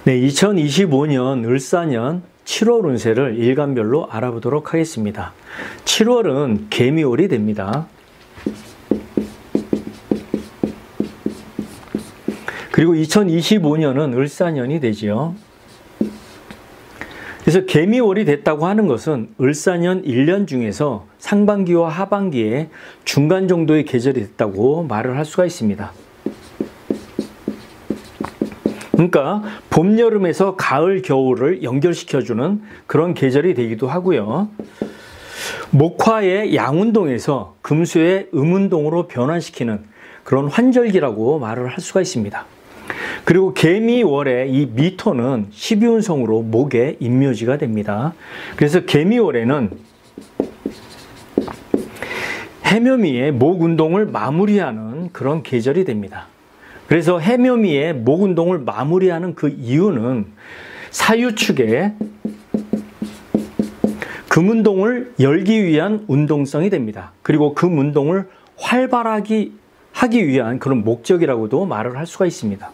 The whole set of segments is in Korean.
네, 2025년 을사년 7월 운세를 일간별로 알아보도록 하겠습니다. 7월은 개미월이 됩니다. 그리고 2025년은 을사년이 되지요. 그래서 개미월이 됐다고 하는 것은 을사년 1년 중에서 상반기와 하반기에 중간 정도의 계절이 됐다고 말을 할 수가 있습니다. 그러니까 봄, 여름에서 가을, 겨울을 연결시켜주는 그런 계절이 되기도 하고요. 목화의 양운동에서 금수의 음운동으로 변환시키는 그런 환절기라고 말을 할 수가 있습니다. 그리고 개미월의 이 미토는 12운성으로 목의 인묘지가 됩니다. 그래서 개미월에는 해묘미의 목운동을 마무리하는 그런 계절이 됩니다. 그래서 해묘미의 목운동을 마무리하는 그 이유는 사유축의 금운동을 열기 위한 운동성이 됩니다. 그리고 금운동을 활발하게 하기 위한 그런 목적이라고도 말을 할 수가 있습니다.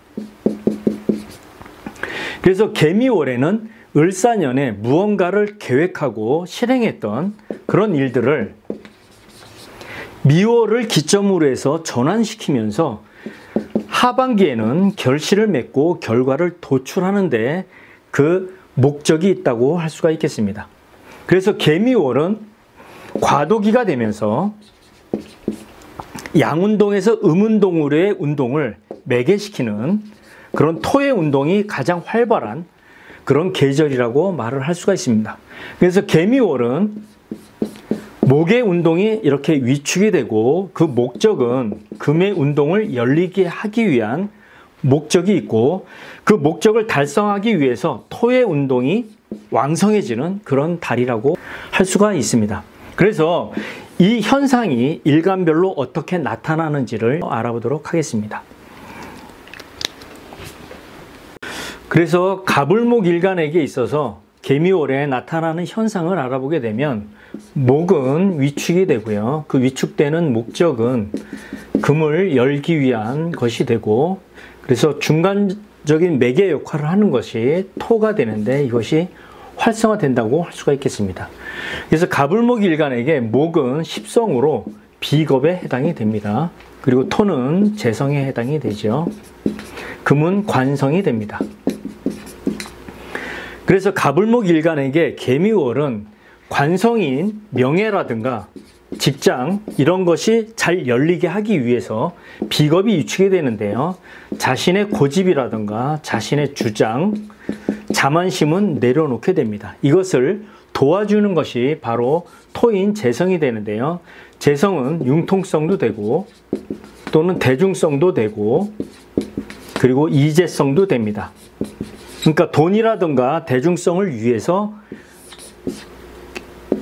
그래서 개미월에는 을사년에 무언가를 계획하고 실행했던 그런 일들을 미월을 기점으로 해서 전환시키면서 하반기에는 결실을 맺고 결과를 도출하는데 그 목적이 있다고 할 수가 있겠습니다. 그래서 개미월은 과도기가 되면서 양운동에서 음운동으로의 운동을 매개시키는 그런 토의 운동이 가장 활발한 그런 계절이라고 말을 할 수가 있습니다. 그래서 개미월은 목의 운동이 이렇게 위축이 되고 그 목적은 금의 운동을 열리게 하기 위한 목적이 있고 그 목적을 달성하기 위해서 토의 운동이 왕성해지는 그런 달이라고 할 수가 있습니다. 그래서 이 현상이 일간별로 어떻게 나타나는지를 알아보도록 하겠습니다. 그래서 갑을목 일간에게 있어서 개미월에 나타나는 현상을 알아보게 되면 목은 위축이 되고요. 그 위축되는 목적은 금을 열기 위한 것이 되고 그래서 중간적인 매개 역할을 하는 것이 토가 되는데 이것이 활성화된다고 할 수가 있겠습니다. 그래서 갑을목 일간에게 목은 십성으로 비겁에 해당이 됩니다. 그리고 토는 재성에 해당이 되죠. 금은 관성이 됩니다. 그래서 갑을목 일간에게 개미월은 관성인 명예라든가 직장 이런 것이 잘 열리게 하기 위해서 비겁이 위축이 되는데요. 자신의 고집이라든가 자신의 주장, 자만심은 내려놓게 됩니다. 이것을 도와주는 것이 바로 토인 재성이 되는데요. 재성은 융통성도 되고 또는 대중성도 되고 그리고 이재성도 됩니다. 그러니까 돈이라든가 대중성을 위해서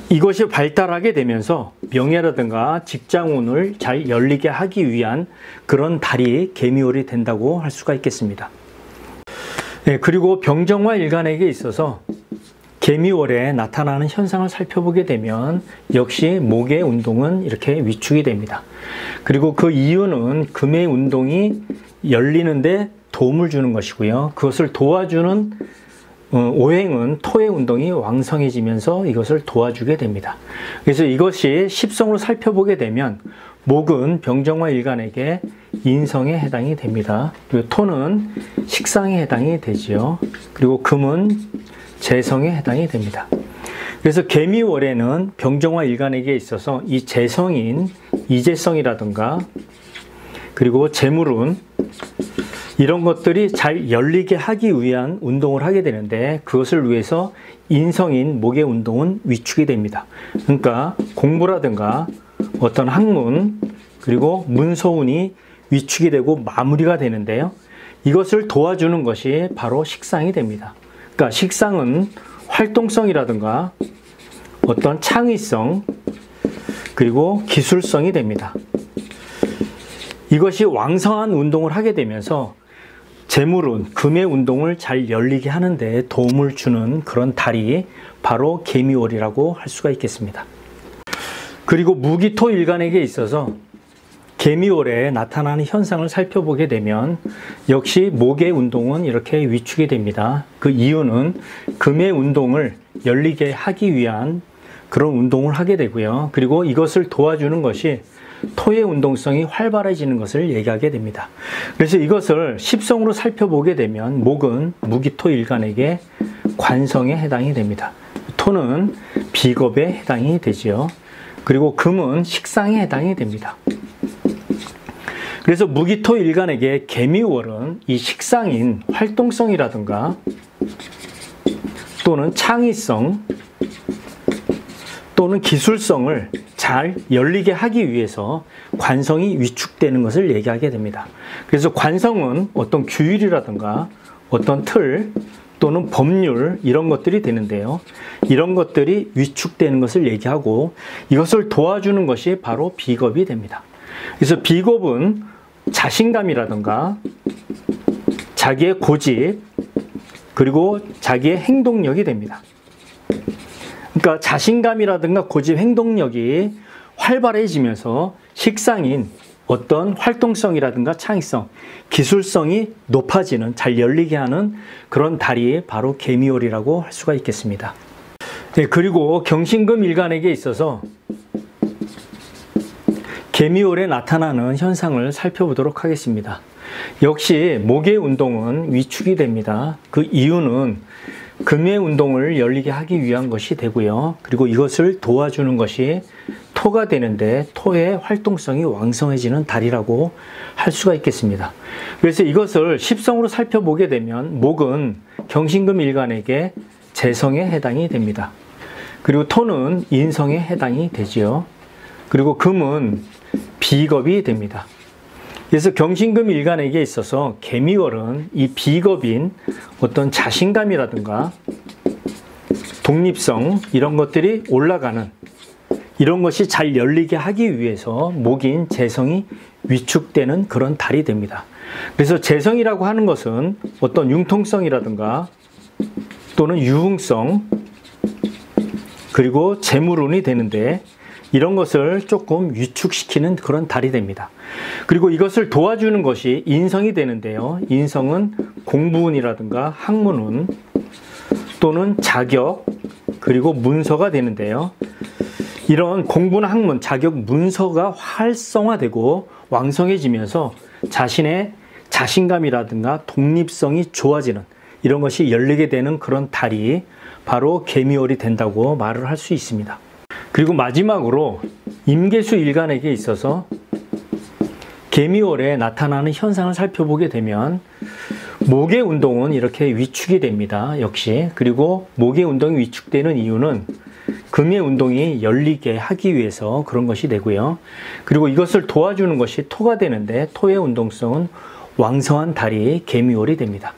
이것이 발달하게 되면서 명예라든가 직장운을 잘 열리게 하기 위한 그런 달이 개미월이 된다고 할 수가 있겠습니다. 네, 그리고 병정화 일간에게 있어서 개미월에 나타나는 현상을 살펴보게 되면 역시 목의 운동은 이렇게 위축이 됩니다. 그리고 그 이유는 금의 운동이 열리는데 도움을 주는 것이고요. 그것을 도와주는 오행은 토의 운동이 왕성해지면서 이것을 도와주게 됩니다. 그래서 이것이 십성으로 살펴보게 되면 목은 병정화 일간에게 인성에 해당이 됩니다. 그리고 토는 식상에 해당이 되지요. 그리고 금은 재성에 해당이 됩니다. 그래서 개미월에는 병정화 일간에게 있어서 이 재성인 이재성이라든가 그리고 재물운 이런 것들이 잘 열리게 하기 위한 운동을 하게 되는데 그것을 위해서 인성인 목의 운동은 위축이 됩니다. 그러니까 공부라든가 어떤 학문 그리고 문서운이 위축이 되고 마무리가 되는데요. 이것을 도와주는 것이 바로 식상이 됩니다. 그러니까 식상은 활동성이라든가 어떤 창의성 그리고 기술성이 됩니다. 이것이 왕성한 운동을 하게 되면서 재물운, 금의 운동을 잘 열리게 하는데 도움을 주는 그런 달이 바로 개미월이라고 할 수가 있겠습니다. 그리고 무기토 일간에게 있어서 개미월에 나타나는 현상을 살펴보게 되면 역시 목의 운동은 이렇게 위축이 됩니다. 그 이유는 금의 운동을 열리게 하기 위한 그런 운동을 하게 되고요. 그리고 이것을 도와주는 것이 토의 운동성이 활발해지는 것을 얘기하게 됩니다. 그래서 이것을 십성으로 살펴보게 되면 목은 무기토일간에게 관성에 해당이 됩니다. 토는 비겁에 해당이 되지요. 그리고 금은 식상에 해당이 됩니다. 그래서 무기토일간에게 개미월은 이 식상인 활동성이라든가 또는 창의성 또는 기술성을 잘 열리게 하기 위해서 관성이 위축되는 것을 얘기하게 됩니다. 그래서 관성은 어떤 규율이라든가 어떤 틀 또는 법률 이런 것들이 되는데요. 이런 것들이 위축되는 것을 얘기하고 이것을 도와주는 것이 바로 비겁이 됩니다. 그래서 비겁은 자신감이라든가 자기의 고집 그리고 자기의 행동력이 됩니다. 그러니까 자신감이라든가 고집, 행동력이 활발해지면서 식상인 어떤 활동성이라든가 창의성, 기술성이 높아지는, 잘 열리게 하는 그런 달이 바로 개미월이라고 할 수가 있겠습니다. 네, 그리고 경신금 일간에게 있어서 개미월에 나타나는 현상을 살펴보도록 하겠습니다. 역시 목의 운동은 위축이 됩니다. 그 이유는 금의 운동을 열리게 하기 위한 것이 되고요. 그리고 이것을 도와주는 것이 토가 되는데 토의 활동성이 왕성해지는 달이라고 할 수가 있겠습니다. 그래서 이것을 십성으로 살펴보게 되면 목은 경신금 일간에게 재성에 해당이 됩니다. 그리고 토는 인성에 해당이 되지요. 그리고 금은 비겁이 됩니다. 그래서 경신금 일간에게 있어서 개미월은 이 비겁인 어떤 자신감이라든가 독립성 이런 것들이 올라가는 이런 것이 잘 열리게 하기 위해서 목인 재성이 위축되는 그런 달이 됩니다. 그래서 재성이라고 하는 것은 어떤 융통성이라든가 또는 유흥성 그리고 재물운이 되는데 이런 것을 조금 위축시키는 그런 달이 됩니다. 그리고 이것을 도와주는 것이 인성이 되는데요. 인성은 공부운이라든가 학문운 또는 자격 그리고 문서가 되는데요. 이런 공부나 학문, 자격, 문서가 활성화되고 왕성해지면서 자신의 자신감이라든가 독립성이 좋아지는 이런 것이 열리게 되는 그런 달이 바로 개미월이 된다고 말을 할 수 있습니다. 그리고 마지막으로 임계수 일간에게 있어서 개미월에 나타나는 현상을 살펴보게 되면 목의 운동은 이렇게 위축이 됩니다. 역시. 그리고 목의 운동이 위축되는 이유는 금의 운동이 열리게 하기 위해서 그런 것이 되고요. 그리고 이것을 도와주는 것이 토가 되는데 토의 운동성은 왕성한 달이 개미월이 됩니다.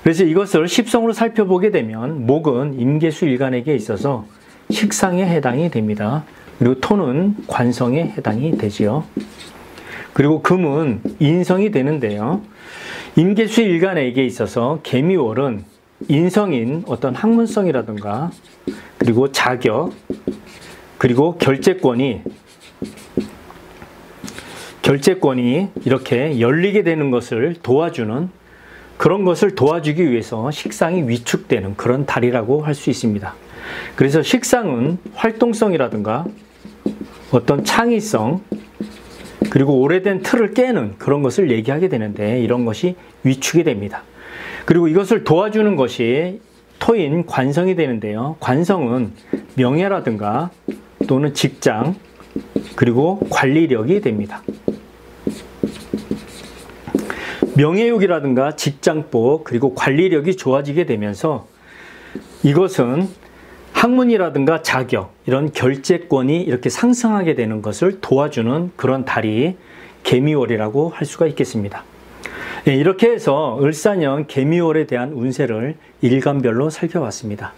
그래서 이것을 십성으로 살펴보게 되면 목은 임계수 일간에게 있어서 식상에 해당이 됩니다. 그리고 토는 관성에 해당이 되지요. 그리고 금은 인성이 되는데요. 임계수 일간에게 있어서 개미월은 인성인 어떤 학문성이라든가 그리고 자격 그리고 결재권이 이렇게 열리게 되는 것을 도와주는 그런 것을 도와주기 위해서 식상이 위축되는 그런 달이라고 할 수 있습니다. 그래서 식상은 활동성이라든가 어떤 창의성 그리고 오래된 틀을 깨는 그런 것을 얘기하게 되는데 이런 것이 위축이 됩니다. 그리고 이것을 도와주는 것이 토인 관성이 되는데요. 관성은 명예라든가 또는 직장 그리고 관리력이 됩니다. 명예욕이라든가 직장복 그리고 관리력이 좋아지게 되면서 이것은 학문이라든가 자격 이런 결재권이 이렇게 상승하게 되는 것을 도와주는 그런 달이 개미월이라고 할 수가 있겠습니다. 이렇게 해서 을사년 개미월에 대한 운세를 일간별로 살펴봤습니다.